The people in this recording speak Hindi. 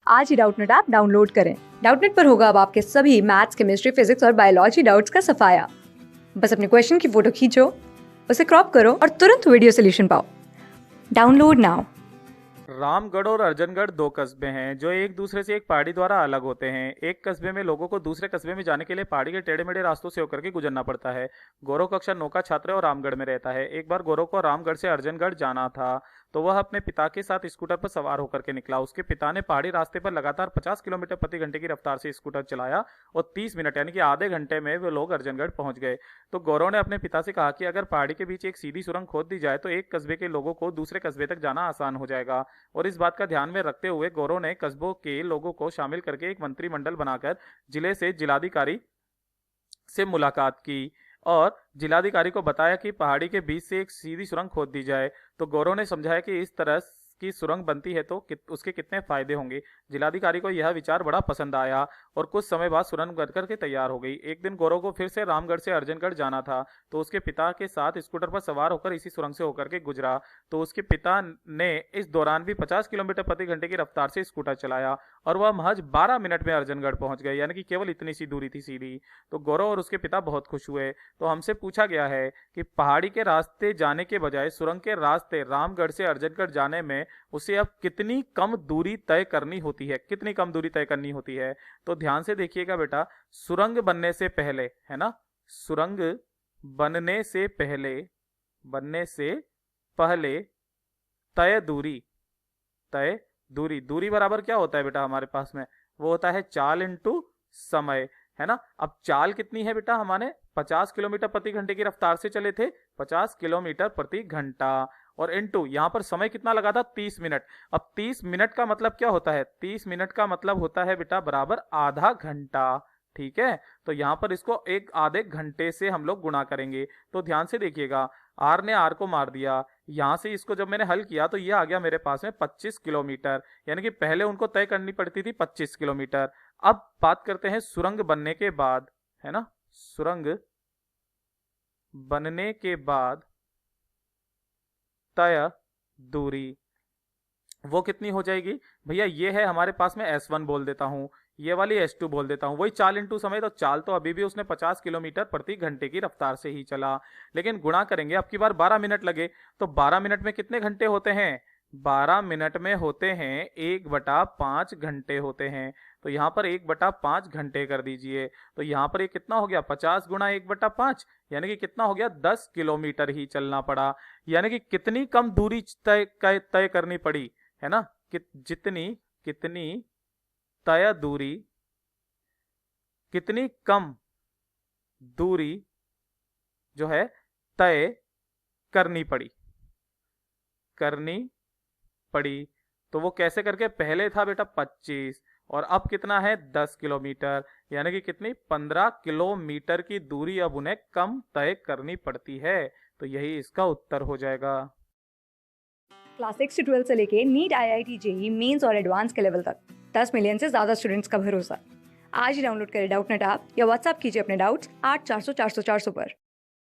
आज ही डाउटनेट ऐप डाउनलोड करें। डाउटनेट पर होगा अब आपके सभी मैथ्स, केमिस्ट्री, फिजिक्स और बायोलॉजी डाउट्स का सफाया। बस अपने क्वेश्चन की फोटो खींचो, उसे क्रॉप करो और तुरंत वीडियो सोल्यूशन पाओ। Download now. रामगढ़ और अर्जनगढ़ दो कस्बे हैं जो एक दूसरे से एक पहाड़ी द्वारा अलग होते हैं। एक कस्बे में लोगों को दूसरे कस्बे में जाने के लिए पहाड़ी के टेढ़े मेढ़े रास्तों से होकर के गुजरना पड़ता है। गौरव कक्षा 9 का छात्र है और रामगढ़ में रहता है। एक बार गौरव को रामगढ़ से अर्जनगढ़ जाना था तो वह अपने पिता के साथ स्कूटर पर सवार होकर के निकला। उसके पिता ने पहाड़ी रास्ते पर लगातार 50 किलोमीटर प्रति घंटे की रफ्तार से स्कूटर चलाया और 30 मिनट यानी कि आधे घंटे में वे लोग अर्जनगढ़ पहुंच गए। तो गौरव ने अपने पिता से कहा कि अगर पहाड़ी के बीच एक सीधी सुरंग खोद दी जाए तो एक कस्बे के लोगों को दूसरे कस्बे तक जाना आसान हो जाएगा। और इस बात का ध्यान में रखते हुए गौरव ने कस्बों के लोगों को शामिल करके एक मंत्रिमंडल बनाकर जिले से जिलाधिकारी से मुलाकात की और जिलाधिकारी को बताया कि पहाड़ी के बीच से एक सीधी सुरंग खोद दी जाए। तो गौरव ने समझाया कि इस तरह की सुरंग बनती है तो उसके कितने फायदे होंगे। जिलाधिकारी को यह विचार बड़ा पसंद आया और कुछ समय बाद सुरंग बन करके तैयार हो गई। एक दिन गौरव को फिर से रामगढ़ से अर्जनगढ़ जाना था तो उसके पिता के साथ स्कूटर पर सवार होकर इसी सुरंग से होकर के गुजरा। तो उसके पिता ने इस दौरान भी 50 किलोमीटर प्रति घंटे की रफ्तार से स्कूटर चलाया और वह महज 12 मिनट में अर्जनगढ़ पहुंच गए, यानी कि केवल इतनी सी दूरी थी सीधी। तो गौरव और उसके पिता बहुत खुश हुए। तो हमसे पूछा गया है कि पहाड़ी के रास्ते जाने के बजाय सुरंग के रास्ते रामगढ़ से अर्जनगढ़ जाने में उसे अब कितनी कम दूरी तय करनी होती है, कितनी कम दूरी तय करनी होती है। तो ध्यान से देखिएगा बेटा, सुरंग बनने से पहले, है ना, सुरंग बनने से पहले तय दूरी, दूरी बराबर क्या होता है बेटा हमारे पास में, वो होता है चाल इंटू समय, है ना। अब चाल कितनी है बेटा, हमारे 50 किलोमीटर प्रति घंटे की रफ्तार से चले थे, 50 किलोमीटर प्रति घंटा, और इनटू यहां पर समय कितना लगा था, 30 मिनट। अब 30 मिनट का मतलब क्या होता है, 30 मिनट का मतलब होता है बेटा बराबर आधा घंटा। ठीक है, तो यहां पर इसको एक आधे घंटे से हम लोग गुणा करेंगे। तो ध्यान से देखिएगा, आर ने आर को मार दिया, यहां से इसको जब मैंने हल किया तो ये आ गया मेरे पास में 25 किलोमीटर, यानी कि पहले उनको तय करनी पड़ती थी 25 किलोमीटर। अब बात करते हैं सुरंग बनने के बाद, है ना, सुरंग बनने के बाद तय दूरी वो कितनी हो जाएगी भैया, ये है हमारे पास में S1 बोल देता हूं, ये वाली S2 बोल देता हूं, वही चाल इंटू समय। तो चाल तो अभी भी उसने 50 किलोमीटर प्रति घंटे की रफ्तार से ही चला, लेकिन गुणा करेंगे, अब की बार 12 मिनट लगे। तो 12 मिनट में कितने घंटे होते हैं, 12 मिनट में होते हैं 1/5 घंटे होते हैं। तो यहाँ पर 1/5 घंटे कर दीजिए। तो यहाँ पर ये कितना हो गया, 50 गुणा 1/5, यानी कि कितना हो गया, 10 किलोमीटर ही चलना पड़ा। यानी कि कितनी कम दूरी तय करनी पड़ी, है ना, कितनी तय दूरी, कितनी कम दूरी जो है तय करनी पड़ी। तो वो कैसे करके, पहले था बेटा 25 और अब कितना है 10 किलोमीटर, यानी कि कितनी 15 किलोमीटर की दूरी अब उन्हें कम तय करनी पड़ती है। तो यही इसका उत्तर हो जाएगा। क्लास 6 से 12 से लेके नीट, IIT, JEE मेंस और एडवांस के लेवल तक 10 मिलियन से ज्यादा स्टूडेंट्स का भरोसा। आज ही डाउनलोड करें डाउटनेट ऐप या व्हाट्सएप कीजिए अपने डाउट्स 8400 400 400 पर।